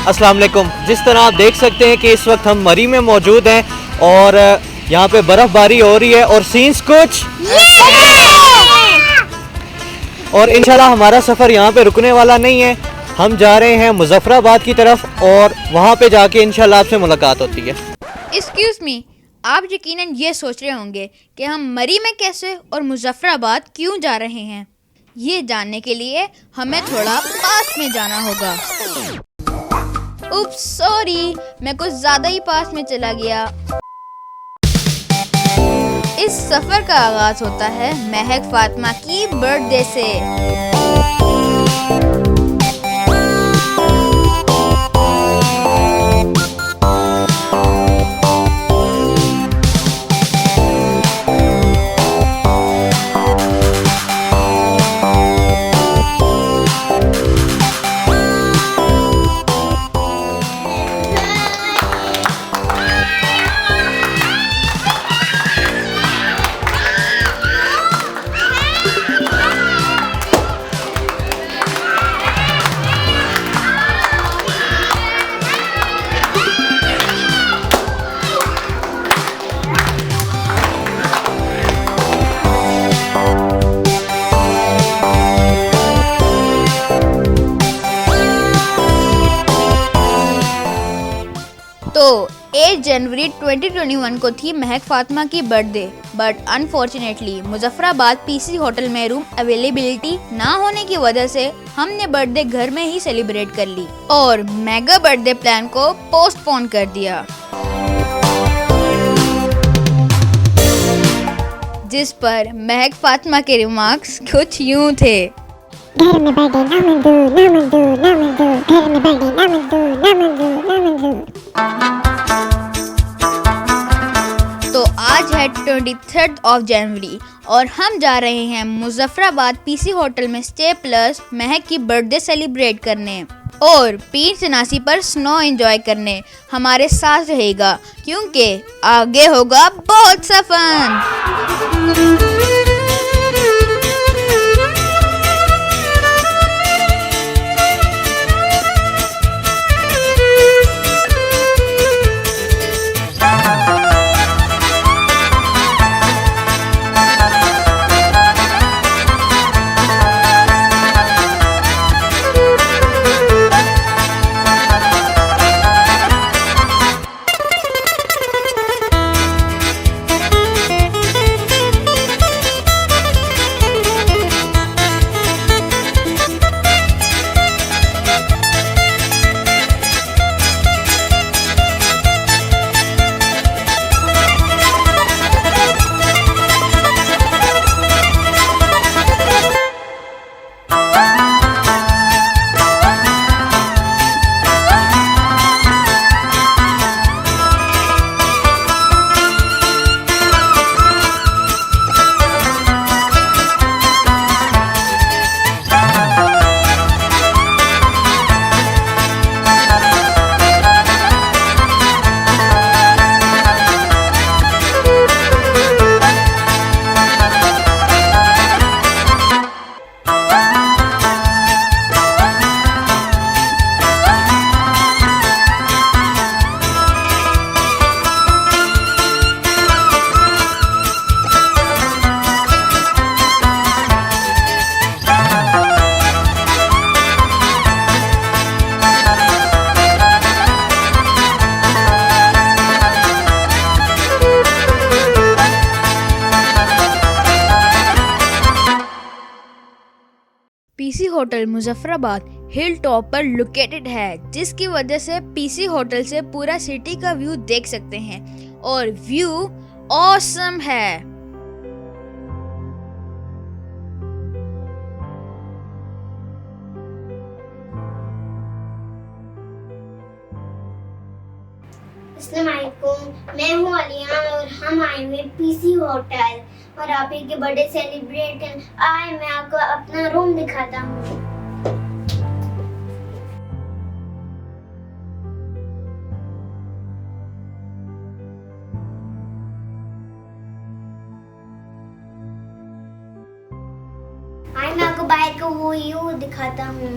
अस्सलाम वालेकुम। जिस तरह आप देख सकते हैं कि इस वक्त हम मरी में मौजूद हैं और यहाँ पे बर्फ़बारी हो रही है और सीन्स कुछ और इंशाल्लाह हमारा सफ़र यहाँ पे रुकने वाला नहीं है। हम जा रहे हैं मुज़फ़्फ़राबाद की तरफ और वहाँ पे जाके इंशाल्लाह आपसे मुलाकात होती है। एक्सक्यूज़ मी, आप यकीनन ये सोच रहे होंगे कि हम मरी में कैसे और मुज़फ़्फ़राबाद क्यों जा रहे हैं। ये जानने के लिए हमें थोड़ा पास में जाना होगा। उप्स सॉरी, मैं कुछ ज़्यादा ही पास में चला गया। इस सफ़र का आगाज़ होता है महक फातिमा की बर्थडे से। तो 8 जनवरी 2021 को थी महक फातिमा की birthday, but unfortunately Muzaffarabad PC hotel में रूम अवेलेबिलिटी ना होने की वजह से हमने बर्थडे घर में ही सेलिब्रेट कर ली और मेगा बर्थडे प्लान को पोस्टपोन कर दिया, जिस पर महक फातिमा के रिमार्क्स कुछ यूं थे। घर में बर्थडे ना मंजू, ना मंजू, ना मंजू, घर में बर्थडे ना मंजू, ना मंजू, ना मंजू। तो आज है 23 जनवरी और हम जा रहे हैं मुजफ्फराबाद पीसी होटल में स्टे प्लस महक की बर्थडे सेलिब्रेट करने और पीर चनासी पर स्नो एंजॉय करने। हमारे साथ रहेगा क्योंकि आगे होगा बहुत सा fun. PC hotel Muzaffarabad hill top पर लोकेटेड है, जिसकी वजह से पीसी होटल से पूरा सिटी का व्यू देख सकते हैं और व्यू ऑसम है। अस्सलाम वालेकुम, मैं हूँ अलिया और हम आए हुए पीसी होटल और आप ही के बर्थडे सेलिब्रेट कर आए। मैं आपको अपना रूम दिखाता हूँ। आए मैं आपको बाहर का वो व्यू दिखाता हूँ।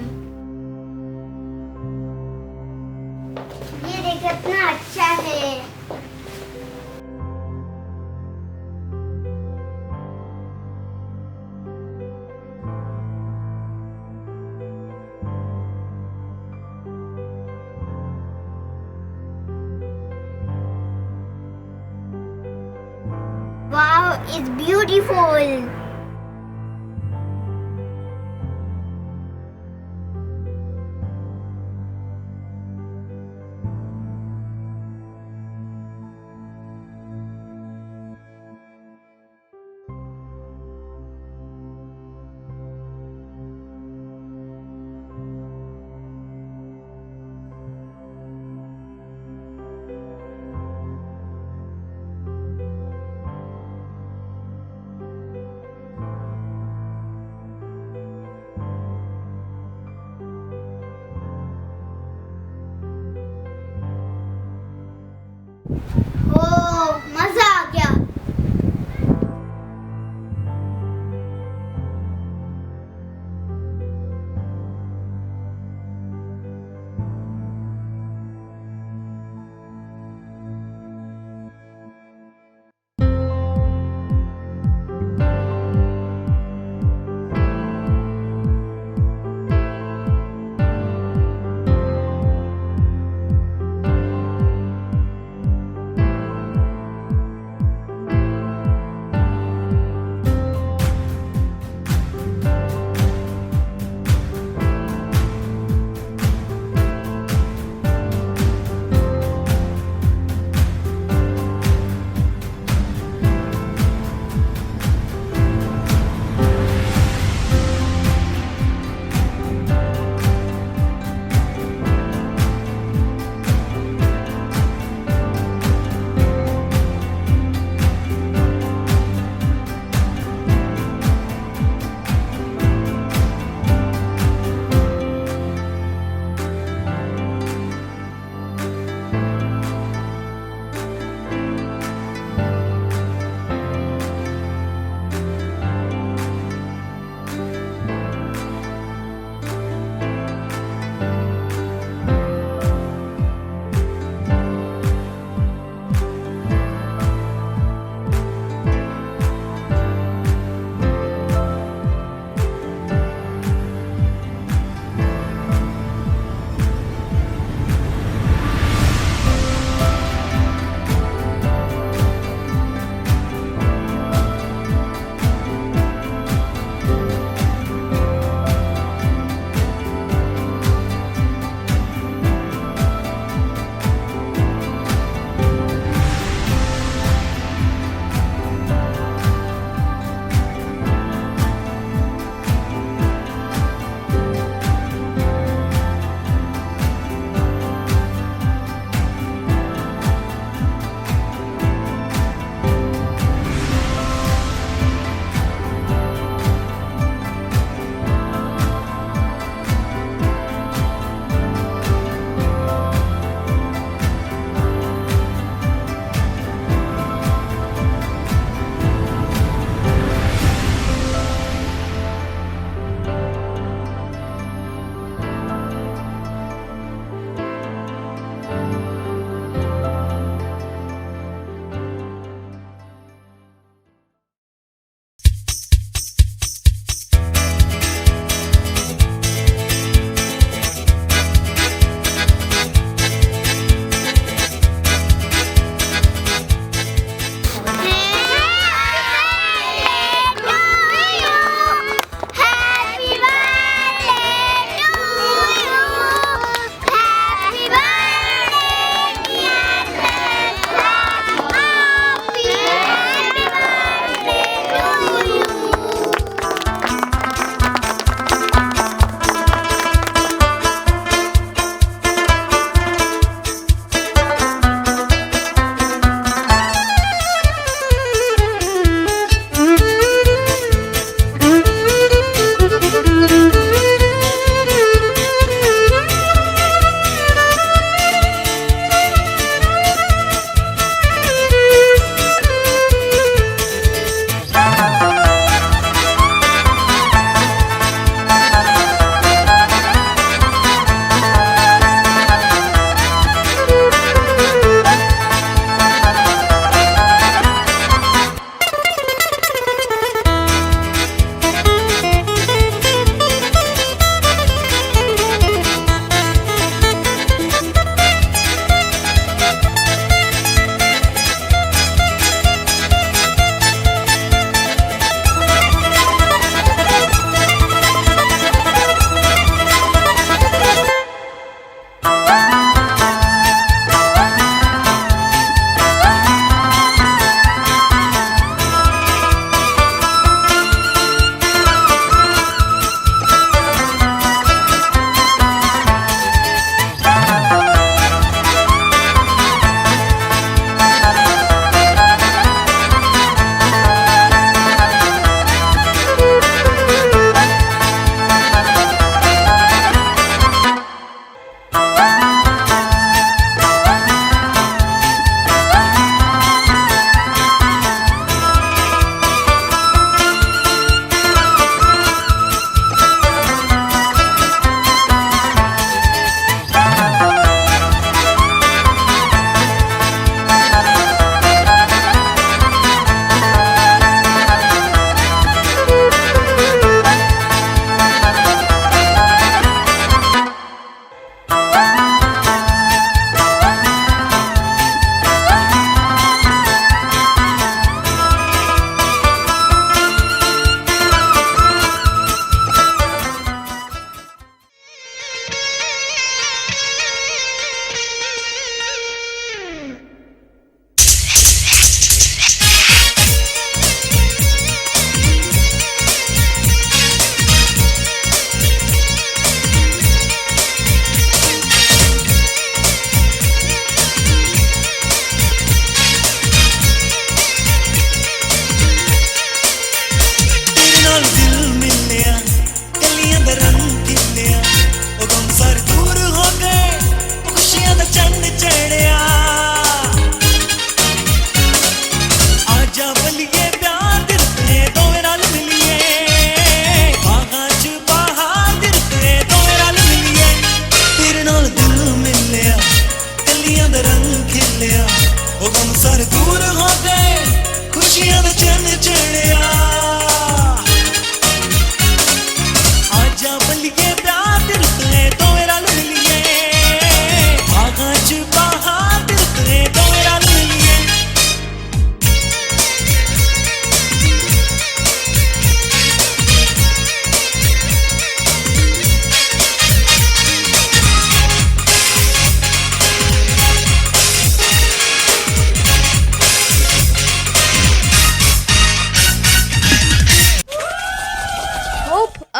अच्छा है। Wow, it's beautiful. ओह, मजा आ गया।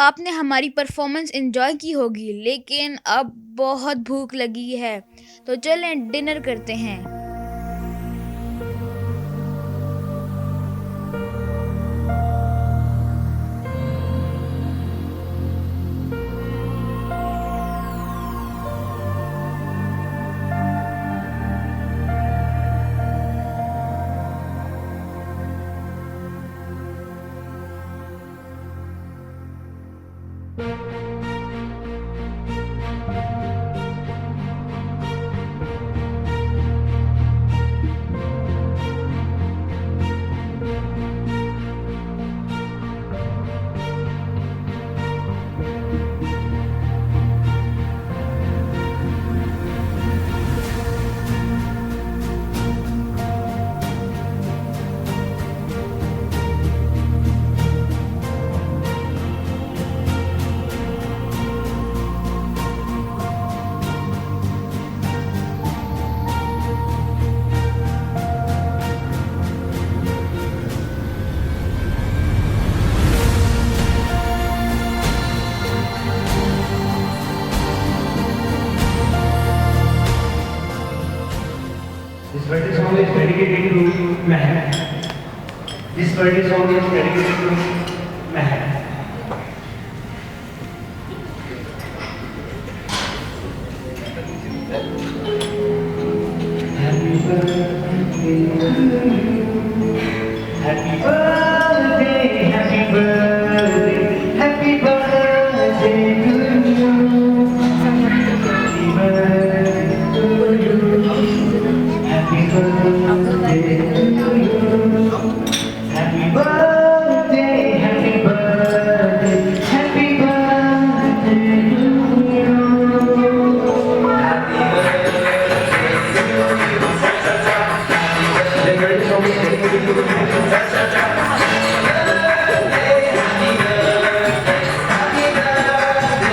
आपने हमारी परफॉर्मेंस एंजॉय की होगी, लेकिन अब बहुत भूख लगी है, तो चलें डिनर करते हैं। This birthday song is dedicated to Mehak. This birthday song is dedicated to Mehak. Happy birthday, happy birthday, happy birthday to you. Happy birthday to you. Happy birthday to you. Happy birthday, happy birthday, happy birthday to you. Happy birthday.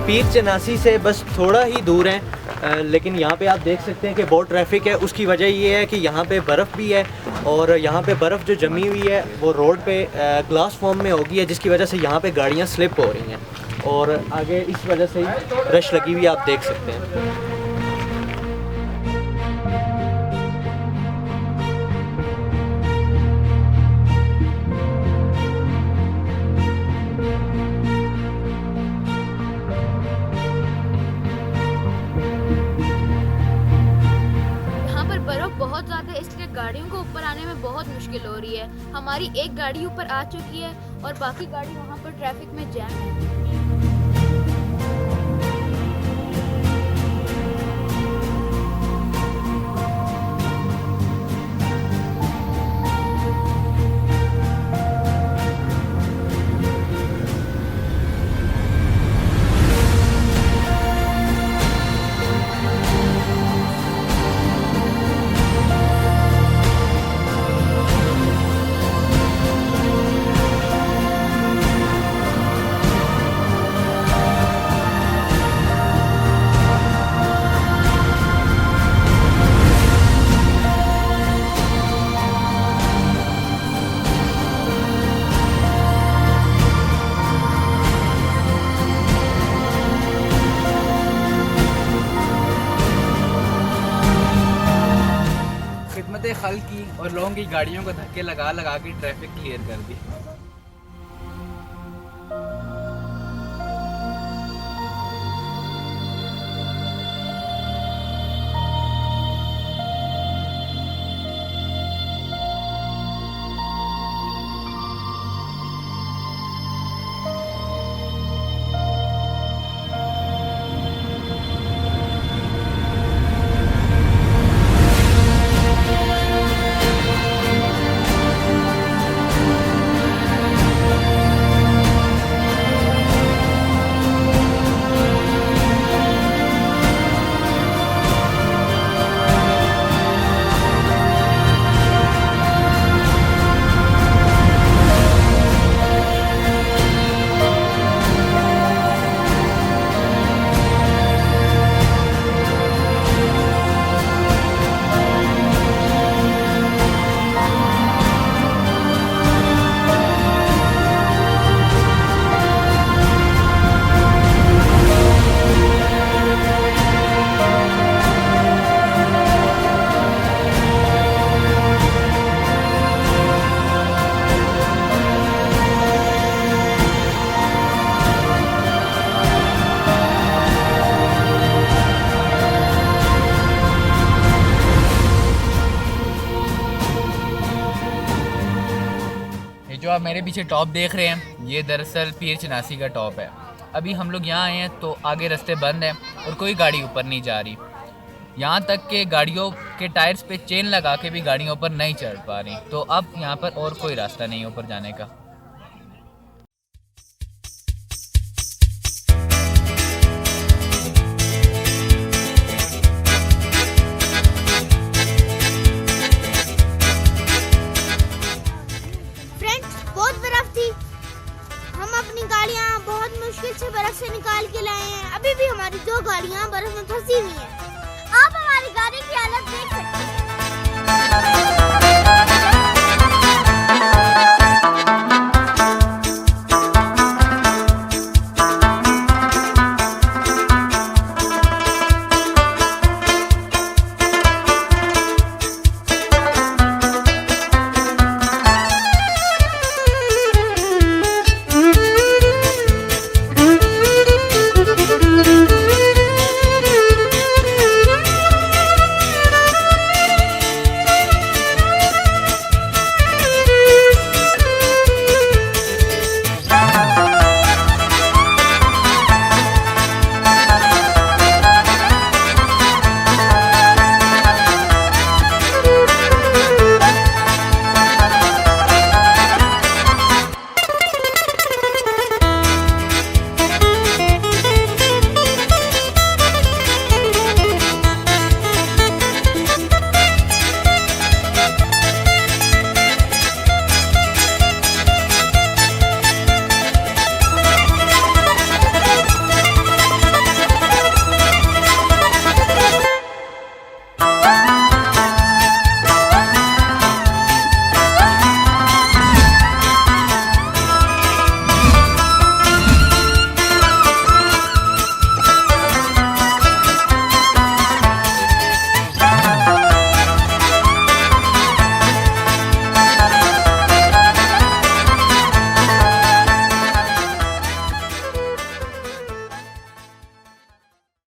पीर चनासी से बस थोड़ा ही दूर हैं, लेकिन यहाँ पे आप देख सकते हैं कि बहुत ट्रैफिक है। उसकी वजह ये है कि यहाँ पे बर्फ़ भी है और यहाँ पे बर्फ़ जो जमी हुई है वो रोड पे ग्लास फॉर्म में हो गई है, जिसकी वजह से यहाँ पे गाड़ियाँ स्लिप हो रही हैं और आगे इस वजह से रश लगी हुई है, आप देख सकते हैं। बहुत ज़्यादा है, इसलिए गाड़ियों को ऊपर आने में बहुत मुश्किल हो रही है। हमारी एक गाड़ी ऊपर आ चुकी है और बाकी गाड़ी वहाँ पर ट्रैफिक में जैम है। खल की और लोगों की गाड़ियों को धक्के लगा लगा के ट्रैफिक क्लियर कर दी। जो आप मेरे पीछे टॉप देख रहे हैं, ये दरअसल पीर चनासी का टॉप है। अभी हम लोग यहाँ आए हैं तो आगे रास्ते बंद हैं और कोई गाड़ी ऊपर नहीं जा रही। यहाँ तक कि गाड़ियों के टायर्स पे चेन लगा के भी गाड़ियों पर नहीं चढ़ पा रही। तो अब यहाँ पर और कोई रास्ता नहीं है ऊपर जाने का। बहुत बर्फ थी, हम अपनी गाड़ियाँ बहुत मुश्किल से बर्फ से निकाल के लाए हैं। अभी भी हमारी 2 गाड़ियाँ बर्फ में फंसी हुई हैं।